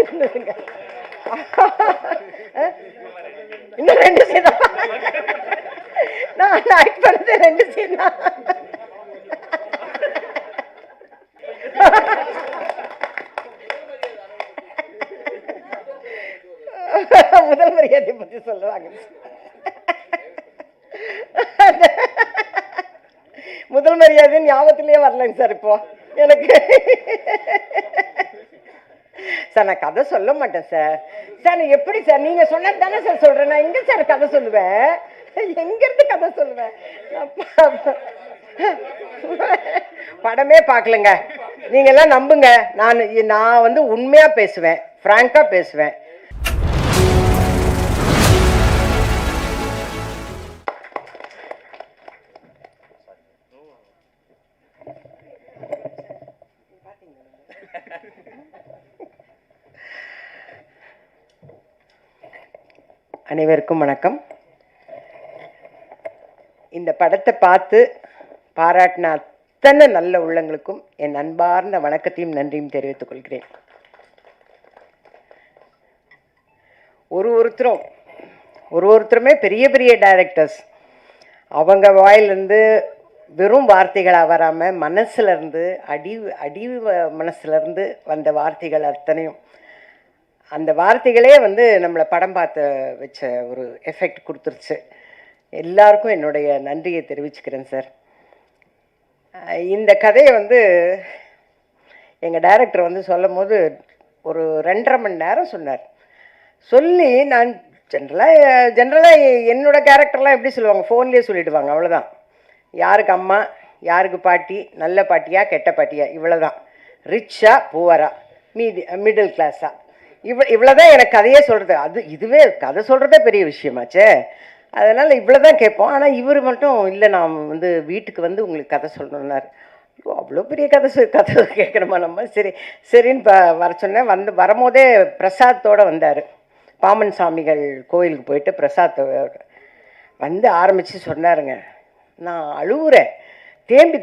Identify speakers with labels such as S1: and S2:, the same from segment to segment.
S1: இருந்ததுங்க. இன்னும் 2 சீன் நான் ஆக்ட் பண்ணது 2 சீன் தான். முதல் மரியாதை பத்தி சொல்லுவாங்க. முதல் மரியாதை ஞாபகத்திலேயே வரலைங்க சார் இப்போ எனக்கு. சார் நான் கதை சொல்ல மாட்டேன் சார். சார் எப்படி சார் நீங்க சொன்னது தானே சார் சொல்றேன். நான் எங்க சார் கதை சொல்லுவேன்? எங்க இருந்து கதை சொல்லுவேன்? படமே பார்க்கலங்க. நீங்க எல்லாம் நம்புங்க. நான் வந்து உண்மையா பேசுவேன், பிராங்கா பேசுவேன். அனைவருக்கும் வணக்கம். இந்த படத்தை பார்த்து பாராட்டின அத்தனை நல்ல உள்ளங்களுக்கும் என் அன்பார்ந்த வணக்கத்தையும் நன்றியும் தெரிவித்துக் கொள்கிறேன். ஒருத்தருமே பெரிய பெரிய டைரக்டர்ஸ். அவங்க வாயிலிருந்து வெறும் வார்த்தைகளாக வராமல் மனசுலேருந்து அடி மனசுலேருந்து வந்த வார்த்தைகள் அத்தனையும், அந்த வார்த்தைகளே வந்து நம்மளை படம் பார்த்து வச்ச ஒரு எஃபெக்ட் கொடுத்துருச்சு. எல்லாருக்கும் என்னுடைய நன்றியை தெரிவிச்சுக்கிறேன் சார். இந்த கதையை வந்து எங்கள் டைரக்டர் வந்து சொல்லும் போது ஒரு 2.5 மணி நேரம் சொன்னார். சொல்லி நான் ஜென்ரலாக என்னோடய கேரக்டர்லாம் எப்படி சொல்லுவாங்க, ஃபோன்லேயே சொல்லிவிடுவாங்க, அவ்வளோதான். யாருக்கு அம்மா, யாருக்கு பாட்டி, நல்ல பாட்டியா கெட்ட பாட்டியா, இவ்வளோதான். ரிச்சா புவரா, மிடில் கிளாஸா, இவ்வளோதான் எனக்கு கதையே சொல்கிறது. இதுவே கதை சொல்கிறதே பெரிய விஷயமாச்சே. அதனால் இவ்வளோ தான் கேட்போம். ஆனால் இவர் மட்டும் இல்லை, நான் வந்து வீட்டுக்கு வந்து உங்களுக்கு கதை சொல்லணுன்னார். அவ்வளோ பெரிய கதை கேட்கணுமா நம்ம? சரின்னு வர சொன்னேன். வரும்போதே பிரசாத்தோடு வந்தார். பாமன் சாமிகள் கோயிலுக்கு போயிட்டு பிரசாத்தோட வந்து ஆரம்பித்து சொன்னாருங்க. நான் அழுவுறேன்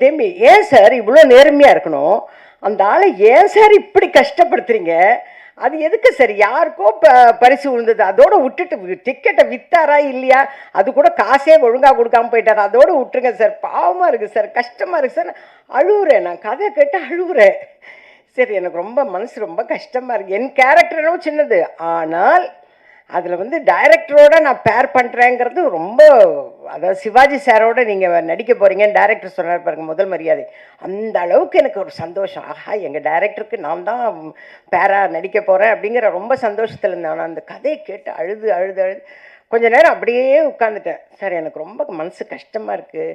S1: தேம்பி. ஏன் சார் இவ்வளோ நேர்மையாக இருக்கணும்? அந்த ஆளை ஏன் சார் இப்படி கஷ்டப்படுத்துறீங்க? அது எதுக்கு சார்? யாருக்கோ பரிசு விழுந்தது, அதோடு விட்டுட்டு டிக்கெட்டை விற்றாரா இல்லையா, அது கூட காசே ஒழுங்காக கொடுக்காம போயிட்டார், அதோடு விட்டுருங்க சார். பாவமாக இருக்குது சார், கஷ்டமாக இருக்குது சார். அழுவுறேன், நான் கதை கேட்டு அழுவுறேன். சரி, எனக்கு ரொம்ப மனசு ரொம்ப கஷ்டமாக இருக்குது. என் கேரக்டரும் சின்னது, ஆனால் அதில் வந்து டைரக்டரோட நான் பேர் பண்ணுறேங்கிறது ரொம்ப, அதாவது சிவாஜி சாரோட நீங்கள் நடிக்க போகிறீங்கன்னு டைரக்டர் சொன்னார் பாருங்க முதல் மரியாதை. அந்த அளவுக்கு எனக்கு ஒரு சந்தோஷம். ஆஹா, எங்கள் டைரக்டருக்கு நான் தான் பேராக நடிக்க போகிறேன் அப்படிங்கிற ரொம்ப சந்தோஷத்தில் இருந்தேன். நான் அந்த கதையை கேட்டு அழுது கொஞ்சம் நேரம் அப்படியே உட்காந்துட்டேன். சார் எனக்கு ரொம்ப மனசு கஷ்டமாக இருக்குது.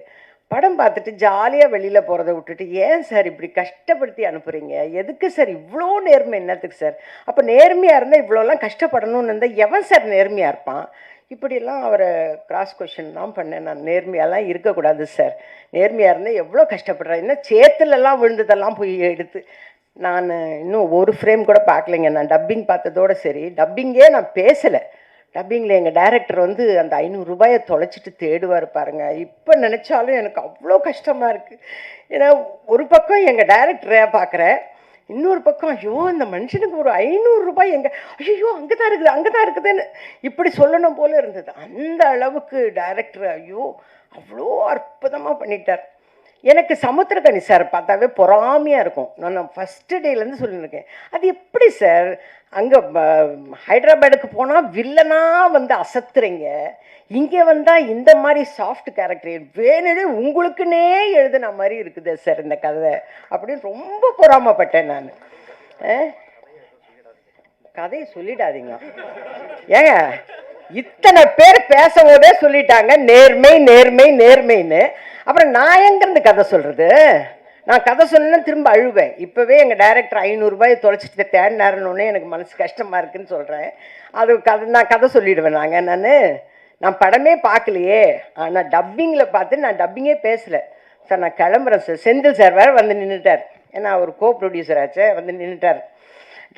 S1: படம் பார்த்துட்டு ஜாலியாக வெளியில் போகிறத விட்டுட்டு ஏன் சார் இப்படி கஷ்டப்படுத்தி அனுப்புகிறீங்க? எதுக்கு சார் இவ்வளோ நேர்மை? என்னத்துக்கு சார்? அப்போ நேர்மையாக இருந்தால் இவ்வளோலாம் கஷ்டப்படணும்னு இருந்தால் எவன் சார் நேர்மையாக இருப்பான்? இப்படியெல்லாம் அவரை கிராஸ் கொஷின் தான் பண்ணேன். நான் நேர்மையாலாம் இருக்கக்கூடாது சார், நேர்மையாக இருந்தால் எவ்வளோ கஷ்டப்படுறேன், இன்னும் சேத்துலலாம் விழுந்ததெல்லாம் போய் எடுத்து. நான் இன்னும் ஒரு ஃப்ரேம் கூட பார்க்கலைங்க. நான் டப்பிங் பார்த்ததோடு சரி, டப்பிங்கே நான் பேசலை. டப்பிங்கில் எங்கள் டைரக்டர் வந்து அந்த 500 ரூபாயை தொலைச்சிட்டு தேடுவார் பாருங்க. இப்போ நினச்சாலும் எனக்கு அவ்வளோ கஷ்டமாக இருக்குது. ஏன்னா ஒரு பக்கம் எங்கள் டைரக்டரை பார்க்குறேன், இன்னொரு பக்கம் ஐயோ அந்த மனுஷனுக்கு ஒரு 500 ரூபாய் எங்கே, ஐயோ அங்கே தான் இருக்குதுன்னு இப்படி சொல்லணும் போல இருந்தது. அந்த அளவுக்கு டைரக்டர் ஐயோ அவ்வளோ அற்புதமாக பண்ணிட்டார். எனக்கு சமுத்திரக்கனி சார் பார்த்தாவே பொறாமையாக இருக்கும். நான் ஃபஸ்ட்டு டேலேருந்து சொல்லியிருக்கேன், அது எப்படி சார் அங்கே ஹைதராபாடுக்கு போனால் வில்லனாக வந்து அசத்துறீங்க, இங்கே வந்தால் இந்த மாதிரி சாஃப்ட் கேரக்டர் வேணுனே உங்களுக்குன்னே எழுதுன மாதிரி இருக்குது சார் இந்த கதை அப்படின்னு ரொம்ப பொறாமப்பட்டேன் நான். கதையை சொல்லிடாதீங்க ஏங்க, இத்தனை பேர் பேசும்போதே சொல்லிட்டாங்க நேர்மைன்னு. அப்புறம் நான் எங்கேருந்து கதை சொல்கிறது? நான் கதை சொன்னேன்னா திரும்ப அழுவேன். இப்போவே எங்கள் டைரக்டர் 500 ரூபாயை தொலைச்சிட்டு தேடினாருன்னொன்னே எனக்கு மனசு கஷ்டமாக இருக்குதுன்னு சொல்கிறேன். அது நான் கதை சொல்லிவிடுவேன். நான் படமே பார்க்கலையே, ஆனால் டப்பிங்கில் பார்த்து நான் டப்பிங்கே பேசலை சார். நான் கிளம்புறேன் சார். செந்தில் சார் வேறு வந்து நின்றுட்டார், ஏன்னா அவர் கோ ப்ரொடியூசர் ஆச்சு, வந்து நின்றுட்டார்.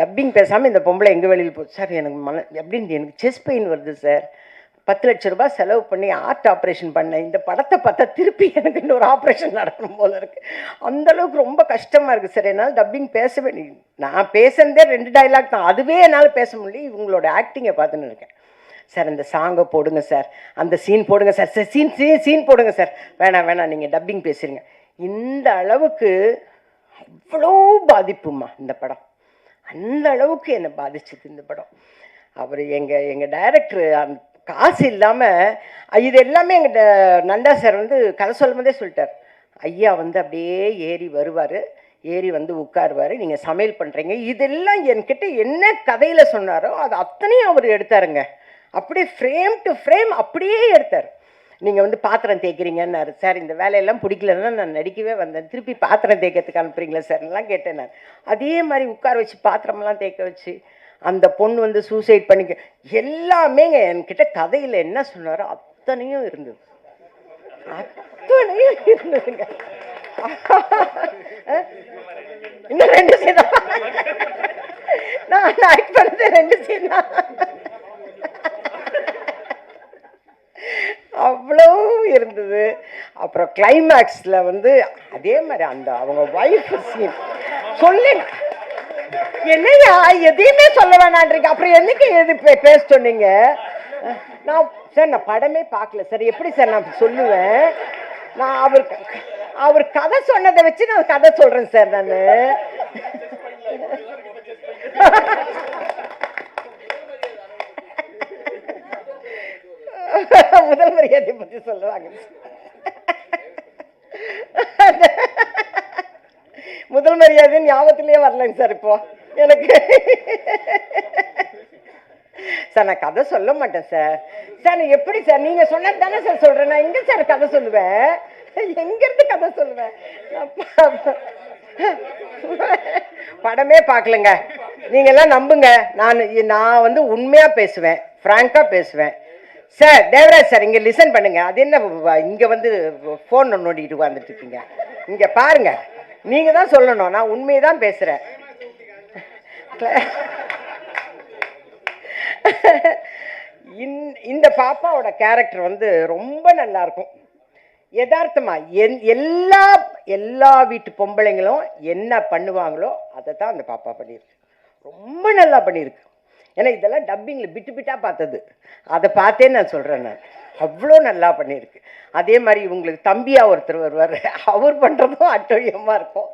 S1: டப்பிங் பேசாமல் இந்த பொம்பளை எங்கள் வெளியில் போச்சு சார். எனக்கு எப்படின்னு எனக்கு செஸ்ட் பெயின் வருது சார். 10 லட்சம் ரூபாய் செலவு பண்ணி ஆர்ட் ஆப்ரேஷன் பண்ணேன். இந்த படத்தை பார்த்தா திருப்பி எனக்கு இன்னொரு ஆப்ரேஷன் நடக்கணும் போல இருக்குது. அந்தளவுக்கு ரொம்ப கஷ்டமாக இருக்குது சார். என்னால் டப்பிங் பேசவே, நான் பேசுனதே 2 டைலாக் தான், அதுவே என்னால் பேச முடியல. இவங்களோட ஆக்டிங்கை பார்த்துன்னு இருக்கேன். சார் அந்த சாங்கை போடுங்க சார், அந்த சீன் போடுங்க சார், சீன் போடுங்க சார். வேணாம் நீங்கள் டப்பிங் பேசுகிறீங்க. இந்த அளவுக்கு அவ்வளோ பாதிப்புமா இந்த படம். அந்த அளவுக்கு என்னை பாதிச்சுது இந்த படம். அவர் எங்கள் டைரக்டர் அந்த காசு இல்லாமல் இது எல்லாமே எங்கள் நந்தா சார் வந்து கதை சொல்லும் போதே சொல்லிட்டார். ஐயா வந்து அப்படியே ஏறி வருவார், ஏறி வந்து உட்காருவார், நீங்கள் சமையல் பண்ணுறீங்க. இதெல்லாம் என்கிட்ட என்ன கதையில் சொன்னாரோ அது அத்தனையும் அவர் எடுத்தாருங்க. அப்படியே ஃப்ரேம் டு ஃப்ரேம் அப்படியே எடுத்தார். நீங்கள் வந்து பாத்திரம் தேய்க்கிறீங்கன்னாரு. சார் இந்த வேலையெல்லாம் பிடிக்கலன்னா நான் நடிக்கவே வந்தேன், திருப்பி பாத்திரம் தேய்க்கிறதுக்கு அனுப்புறீங்களா சார்லாம் கேட்டேன் நான். அதே மாதிரி உட்கார வச்சு பாத்திரமெல்லாம் தேய்க்க வச்சு அந்த பொண்ணு வந்து சூசைட் பண்ணிக்க எல்லாமே என்கிட்ட கதையில் என்ன சொன்னாரோ அத்தனையும் இருந்தது, அத்தனையும் இருந்ததுங்க. இன்னும் 2 சீன் தான் நான் ஆக்ட் பண்ணது, 2 சீன் தான். அவ்வளோ இருந்தது. அப்புறம் கிளைமேக்ஸில் வந்து அதே மாதிரி அந்த அவங்க ஒய்ஃப் சீன் சொல்லுங்க. என்னையா எதையுமே சொல்ல வேணான்றீங்க, அப்புறம் என்னைக்கு எது பேச சொன்னீங்க? நான் சார் நான் படமே பார்க்கல சார், எப்படி சார் நான் சொல்லுவேன்? நான் அவர் கதை சொன்னதை வச்சு நான் கதை சொல்கிறேன் சார். நான் முதல் மரியாதை பற்றி சொல்லுவாங்க. முதல் மரியாதை ஞாபகத்திலே வரலைங்க சார் இப்போ எனக்கு. சார் நான் கதை சொல்ல மாட்டேன் சார். சார் நான் எப்படி சார் நீங்கள் சொன்னது தானே சார் சொல்கிறேன். நான் எங்கே சார் கதை சொல்லுவேன்? எங்கேருந்து கதை சொல்லுவேன்? படமே பார்க்கலங்க. நீங்கள்லாம் நம்புங்க, நான் வந்து உண்மையாக பேசுவேன், ஃப்ராங்காக பேசுவேன். சார் தேவராஜ் சார் இங்கே லிசன் பண்ணுங்க. அது என்ன இங்கே வந்து ஃபோன் நோண்டிக்கிட்டு உட்காந்துட்டு இருக்கீங்க? இங்கே பாருங்க, நீங்கள் தான் சொல்லணும், நான் உண்மையை தான் பேசுகிறேன். இந்த பாப்பாவோட கேரக்டர் வந்து ரொம்ப நல்லா இருக்கும். யதார்த்தமா எல்லா வீட்டு பொம்பளைங்களும் என்ன பண்ணுவாங்களோ அதை தான் அந்த பாப்பா பண்ணியிருக்கு. ரொம்ப நல்லா பண்ணியிருக்கு. ஏன்னா இதெல்லாம் டப்பிங்கில் பிட்டாக பார்த்தது, அதை பார்த்தே நான் சொல்கிறேன். நான் அவ்வளோ நல்லா பண்ணியிருக்கு. அதே மாதிரி இவங்களுக்கு தம்பியாக ஒருத்தர் வருவார், அவர் பண்ணுறதும் அட்டோழியமாக இருக்கும்.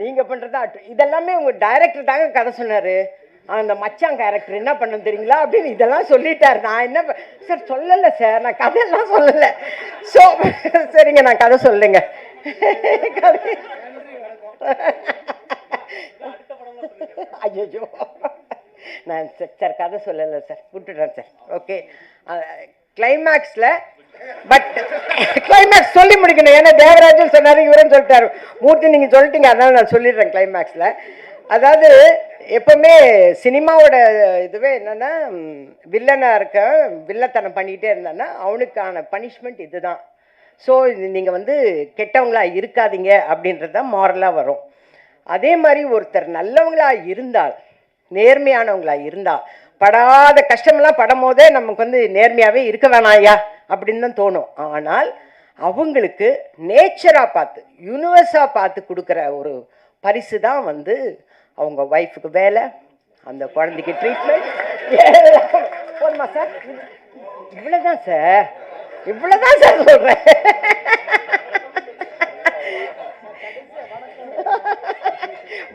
S1: நீங்கள் பண்ணுறதும் இதெல்லாமே உங்கள் டைரக்டர் தாங்க கதை சொன்னார். அந்த மச்சான் கேரக்டர் என்ன பண்ண தெரியுங்களா அப்படின்னு இதெல்லாம் சொல்லிட்டார். நான் என்ன சார் சொல்லலை சார், நான் கதையெல்லாம் சொல்லலை. ஸோ சரிங்க, நான் கதை சொல்லுங்க. ஐயோ நான் சார் கதை சொல்லலை சார், விட்டுடுறேன் சார். ஓகே, கிளைமேக்ஸில் பட் கிளைமேக்ஸ் சொல்லி முடிக்கணும். ஏன்னா தேவராஜன் சொன்னார், இவரும் சொல்லிட்டாரு, மூர்த்தி நீங்கள் சொல்லிட்டீங்க, அதனால நான் சொல்லிடுறேன். கிளைமேக்ஸில் அதாவது எப்பவுமே சினிமாவோட இதுவே என்னன்னா, வில்லனாக வில்லத்தனம் பண்ணிக்கிட்டே இருந்தான்னா அவனுக்கான பனிஷ்மெண்ட் இதுதான். ஸோ நீங்கள் வந்து கெட்டவங்களா இருக்காதீங்க அப்படின்றது தான் மாரலாக வரும். அதே மாதிரி ஒருத்தர் நல்லவங்களாக இருந்தால், நேர்மையானவங்களாக இருந்தால், படாத கஷ்டமெல்லாம் படும் போதே நமக்கு வந்து நேர்மையாகவே இருக்க வேணாம் ஐயா அப்படின்னு தான் தோணும். ஆனால் அவங்களுக்கு நேச்சராக பார்த்து, யூனிவர்ஸாக பார்த்து கொடுக்குற ஒரு பரிசு தான் வந்து அவங்க ஒய்ஃபுக்கு வேலை, அந்த குழந்தைக்கு ட்ரீட்மெண்ட். போதுமா சார்? இவ்வளோதான் சார், இவ்வளோதான் சார் சொல்கிறேன்.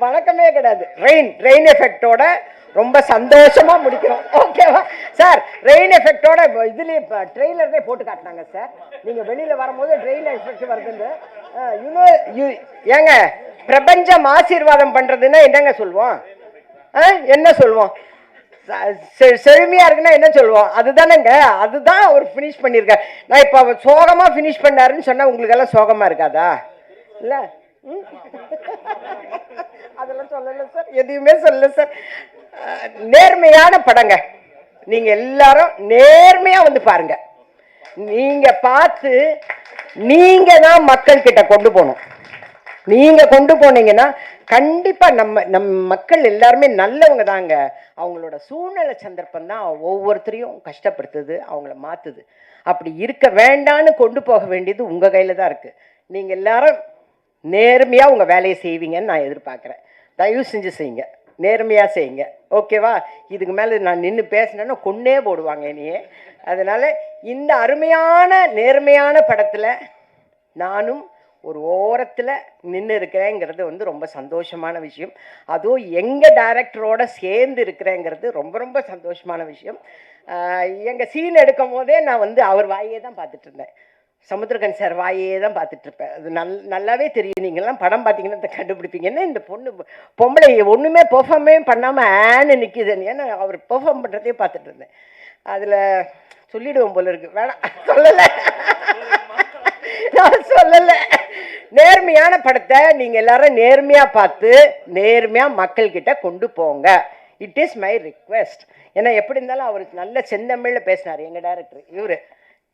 S1: வணக்கமே கிடையாது. ரெயின் எஃபெக்டோட ரொம்ப சந்தோஷமாக முடிக்கிறோம். ஓகேவா சார்? ரெயின் எஃபெக்டோட இதுலேயே இப்போ ட்ரெய்லர்லேயே போட்டு காட்டினாங்க சார். நீங்கள் வெளியில் வரும்போது ரெயின் எஃபெக்ட் வருதுன்னு. ஏங்க பிரபஞ்சம் ஆசீர்வாதம் பண்ணுறதுன்னா என்னங்க சொல்லுவோம்? என்ன சொல்லுவோம்? செழுமையாக இருக்குன்னா என்ன சொல்லுவோம்? அதுதானேங்க, அதுதான் அவர் ஃபினிஷ் பண்ணியிருக்கார். நான் இப்போ அவர் சோகமாக ஃபினிஷ் பண்ணாருன்னு சொன்னால் உங்களுக்கெல்லாம் சோகமாக இருக்காதா? இல்லை, அதெல்லாம் சொல்லலை சார், எதுவுமே சொல்லலை சார். நேர்மையான படங்க. நீங்க எல்லாரும் நேர்மையா வந்து பாருங்க. நீங்க பார்த்து நீங்க தான் மக்கள் கிட்ட கொண்டு போகணும். நீங்க கொண்டு போனீங்கன்னா கண்டிப்பாக நம்ம மக்கள் எல்லாருமே நல்லவங்க தாங்க. அவங்களோட சூழ்நிலை சந்தர்ப்பம் தான் ஒவ்வொருத்தரையும் கஷ்டப்படுத்துது, அவங்கள மாற்றுது. அப்படி இருக்க வேண்டான்னு கொண்டு போக வேண்டியது உங்கள் கையில் தான் இருக்குது. நீங்கள் எல்லாரும் நேர்மையாக உங்கள் வேலையை செய்வீங்கன்னு நான் எதிர்பார்க்குறேன். தயவு செஞ்சு செய்யுங்க, நேர்மையாக செய்யுங்க, ஓகேவா? இதுக்கு மேலே நான் நின்று பேசினேன்னா கொன்னே போடுவாங்க என்னையே. அதனால் இந்த அருமையான நேர்மையான படத்தில் நானும் ஒரு ஓரத்தில் நின்று இருக்கிறேங்கிறது வந்து ரொம்ப சந்தோஷமான விஷயம். அதுவும் எங்கள் டைரக்டரோட சேர்ந்து இருக்கிறேங்கிறது ரொம்ப ரொம்ப சந்தோஷமான விஷயம். எங்கள் சீன் எடுக்கும் போதே நான் வந்து அவர் வாயே தான் பார்த்துட்டு இருந்தேன். சமுத்திரகன் சார் வாயே தான் பார்த்துட்ருப்பேன். அது நல்லாவே தெரியும். நீங்கள்லாம் படம் பார்த்தீங்கன்னா கண்டுபிடிப்பீங்கன்னா இந்த பொம்பளை ஒன்றுமே பெர்ஃபார்மே பண்ணாமல் ஆன்னு நிற்கிதுன்னு. ஏன்னா அவர் பெர்ஃபார்ம் பண்ணுறதே பார்த்துட்டு இருந்தேன். அதில் சொல்லிவிடுவோம் போல இருக்கு, வேணாம் சொல்லலை, நான் சொல்லலை. நேர்மையான படத்தை நீங்கள் எல்லாரும் நேர்மையாக பார்த்து நேர்மையாக மக்கள்கிட்ட கொண்டு போங்க. It is my request. ஏன்னா எப்படி இருந்தாலும் அவருக்கு நல்ல செந்தமிழில் பேசினார் எங்கள் டைரக்டர்.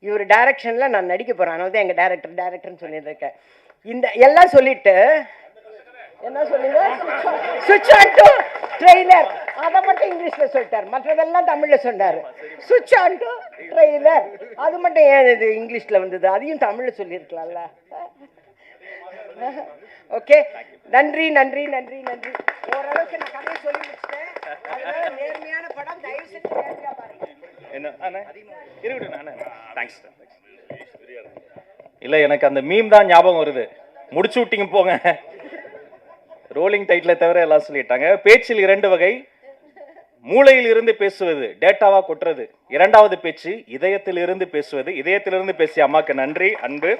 S1: இவர் டைரக்ஷனில் நான் நடிக்க போகிறேன். அதனால தான் எங்கள் டைரக்டர்னு சொல்லியிருக்கேன். இந்த எல்லாம் சொல்லிட்டு என்ன சொல்லுங்க, சுவிட்ச் ஆன் டு ட்ரெய்லர் அதை மட்டும் இங்கிலீஷில் சொல்லிட்டார், மற்றதெல்லாம் தமிழில் சொன்னார். சுவிட்ச் ஆன் டு ட்ரெய்லர் அது மட்டும் ஏன் இது இங்கிலீஷில் வந்தது, அதையும் தமிழில் சொல்லியிருக்கலாம்ல. ஓகே, நன்றி நன்றி நன்றி நன்றி. ஓரளவுக்கு நான் கதையை சொல்லி முடிச்சிட்டேன். அதனால நேர்மையான படம், தயவு செஞ்சு நேர்மையாக பாருங்க.
S2: இல்லை, எனக்கு அந்த மீம் தான் ஞாபகம் வருது. முடிச்சு விட்டீங்க போங்க, ரோலிங் டைட்டில் தவிர எல்லாம் சொல்லிட்டாங்க. பேச்சில் 2 வகை. மூளையில் இருந்து பேசுவது, டேட்டாவா கொட்டுறது. 2வது பேச்சு இதயத்தில் இருந்து பேசுவது. இதயத்திலிருந்து பேசிய அம்மாக்கு நன்றி, அன்பு.